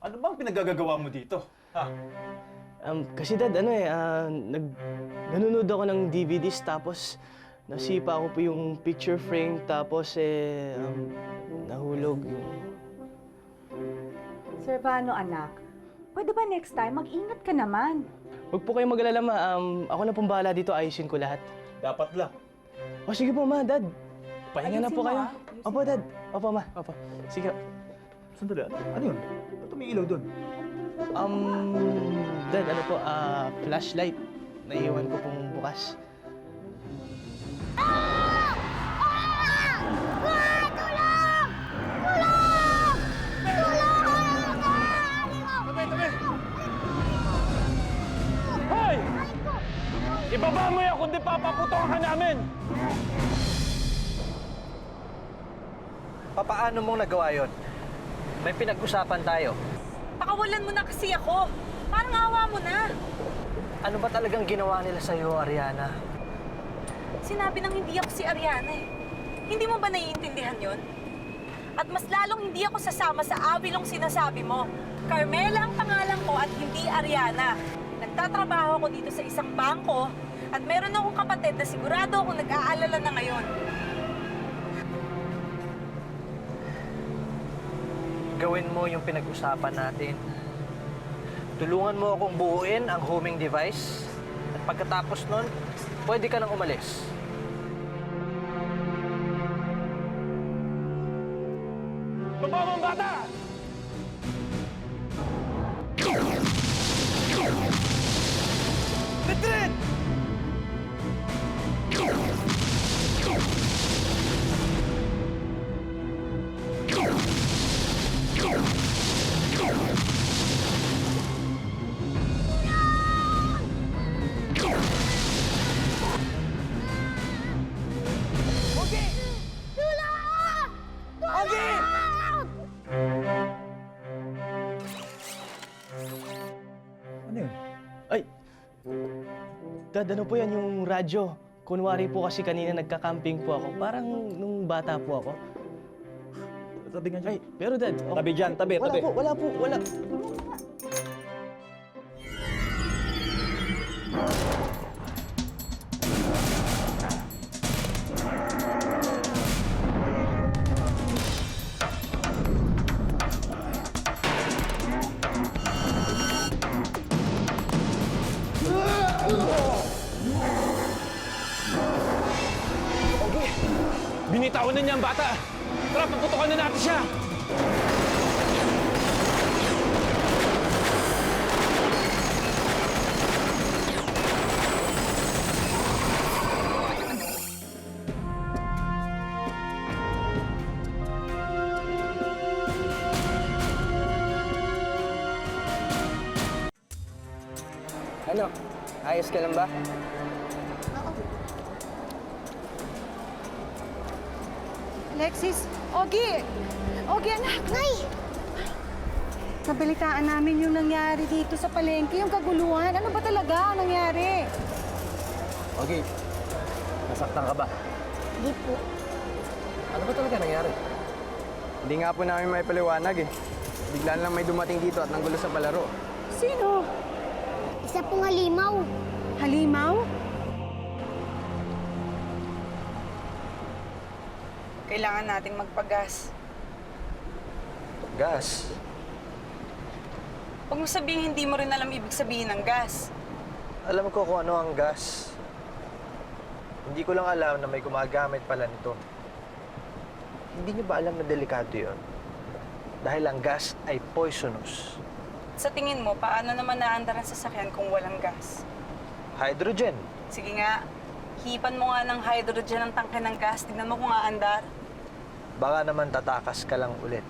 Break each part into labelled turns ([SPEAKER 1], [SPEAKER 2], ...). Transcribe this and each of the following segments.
[SPEAKER 1] Ano bang pinagagagawa mo dito? Ha?
[SPEAKER 2] Kasi dad, nanonood ako ng DVDs tapos nasipa ko po yung picture frame tapos nahulog yung...
[SPEAKER 3] Sir Vano, anak, pwede ba next time mag-ingat ka naman?
[SPEAKER 2] Huwag po kayong mag-alala, ma. Ako na pong bahala dito, ayusin ko lahat.
[SPEAKER 1] Dapat lang.
[SPEAKER 2] O sige po, ma, dad. Pahinga na
[SPEAKER 3] Ayusin
[SPEAKER 2] po
[SPEAKER 3] mo,
[SPEAKER 2] kayo.
[SPEAKER 3] ah. Ayusin
[SPEAKER 2] Opo, dad. Opo, ma. Opo. Sige.
[SPEAKER 1] Sandali, ano yun? Ba't umiilaw doon?
[SPEAKER 2] Dad, flashlight. Naiiwan ko pong bukas.
[SPEAKER 4] Hoy! Ibaba mo yan kundi papaputokan ka namin!
[SPEAKER 5] Papaano mong nagawa yon? May pinag-usapan tayo.
[SPEAKER 6] Pakawalan mo na kasi ako. Parang awa mo na.
[SPEAKER 5] Ano ba talagang ginawa nila sa'yo, Ariana?
[SPEAKER 6] Sinabi nang hindi ako si Ariana eh. Hindi mo ba naiintindihan yon? At mas lalong hindi ako sasama sa awilong sinasabi mo. Carmela ang pangalan ko at hindi Ariana. Nagtatrabaho ako dito sa isang bangko at meron akong kapatid na sigurado akong nag-aalala na ngayon.
[SPEAKER 5] Gawin mo yung pinag-usapan natin. Tulungan mo akong buuin ang homing device. At pagkatapos nun, pwede ka nang umalis.
[SPEAKER 4] Baba mo ang bata!
[SPEAKER 5] Retreat!
[SPEAKER 1] Ano yun?
[SPEAKER 2] Ay! Dad, ano po yan yung radyo? Kunwari po kasi kanina nagka-camping po ako. Parang nung bata po ako.
[SPEAKER 1] Tabi nga dyan.
[SPEAKER 2] Ay, pero dad...
[SPEAKER 1] Tabi dyan, tabi,
[SPEAKER 2] wala
[SPEAKER 1] tabi.
[SPEAKER 2] po, wala po, wala.
[SPEAKER 4] Binitawan na niya ang bata! Tara, paputokan na natin siya!
[SPEAKER 5] Ano? Ayos ka lang ba?
[SPEAKER 3] Alexis, Ogie! Ogie, anak! Nay! Nabalitaan namin yung nangyari dito sa palengke, yung kaguluhan. Ano ba talaga ang nangyari?
[SPEAKER 5] Okay. Nasaktan ka ba?
[SPEAKER 7] Di po.
[SPEAKER 5] Ano ba talaga nangyari?
[SPEAKER 8] Hindi nga po namin may paliwanag eh. Bigla lang may dumating dito at nanggulo sa palaro.
[SPEAKER 3] Sino?
[SPEAKER 7] Isa pong halimaw.
[SPEAKER 3] Halimaw?
[SPEAKER 6] Kailangan nating magpagas.
[SPEAKER 5] Gas.
[SPEAKER 6] Huwag mo sabihin hindi mo rin alam ibig sabihin ng gas.
[SPEAKER 5] Alam ko kung ano ang gas. Hindi ko lang alam na may gumagamit pala nito. Hindi niyo ba alam na delikado yon? Dahil ang gas ay poisonous.
[SPEAKER 6] Sa tingin mo, paano naman naandar ang sasakyan kung walang gas?
[SPEAKER 5] Hydrogen.
[SPEAKER 6] Sige nga, hipan mo nga ng hydrogen ang tangke ng gas. Tignan mo kung aandar.
[SPEAKER 5] Baka naman tatakas ka lang ulit.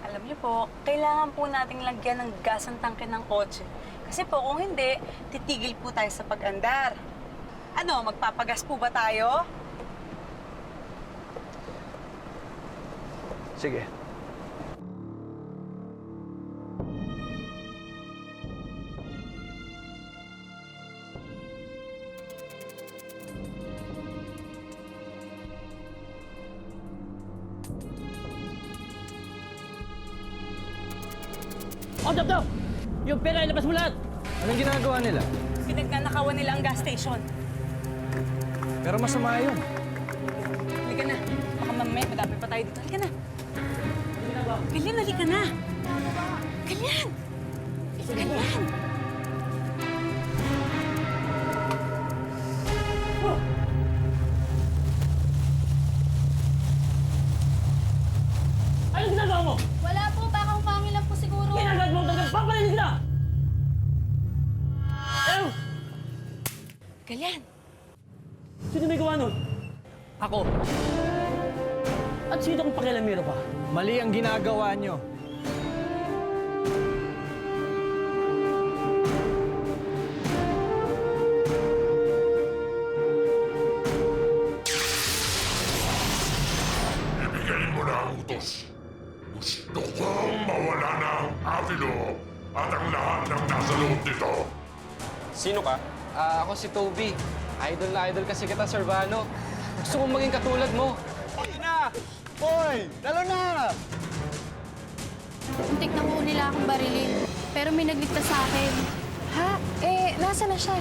[SPEAKER 6] Alam niyo po, kailangan po nating lagyan ng gas ang tangke ng kotse. Kasi po kung hindi, titigil po tayo sa pag-andar. Ano, magpapagas po ba tayo?
[SPEAKER 5] Sige.
[SPEAKER 2] Stop, stop! Yung pera, ilabas mo lahat!
[SPEAKER 8] Anong ginagawa nila?
[SPEAKER 6] Pinagnanakawan nila ang gas station.
[SPEAKER 8] Pero masama yun.
[SPEAKER 6] Halika na. Baka mamaya madami pa tayo dito. Halika na. Ganyan, halika na. Ganyan. Ganyan.
[SPEAKER 2] Anong ginagawa mo?
[SPEAKER 7] Wala po, baka umangin lang po siguro.
[SPEAKER 2] Ginagawa mo talaga, papalinin sila! Ayaw!
[SPEAKER 6] Ganyan.
[SPEAKER 2] Sino may gawa nun? Ako. At sino kung pakialamero pa?
[SPEAKER 8] Mali ang ginagawa nyo.
[SPEAKER 9] Ibigay mo na ang utos. Gusto kong mawala na ang Avilo at ang lahat ng nasa loob nito.
[SPEAKER 4] Sino ka?
[SPEAKER 8] Ako si Toby. Idol na idol kasi kita, Servano. Gusto kong maging katulad mo.
[SPEAKER 7] Muntik na po nila akong barilin. Pero may nagligtas sa akin.
[SPEAKER 3] Ha? Eh, nasa na siya?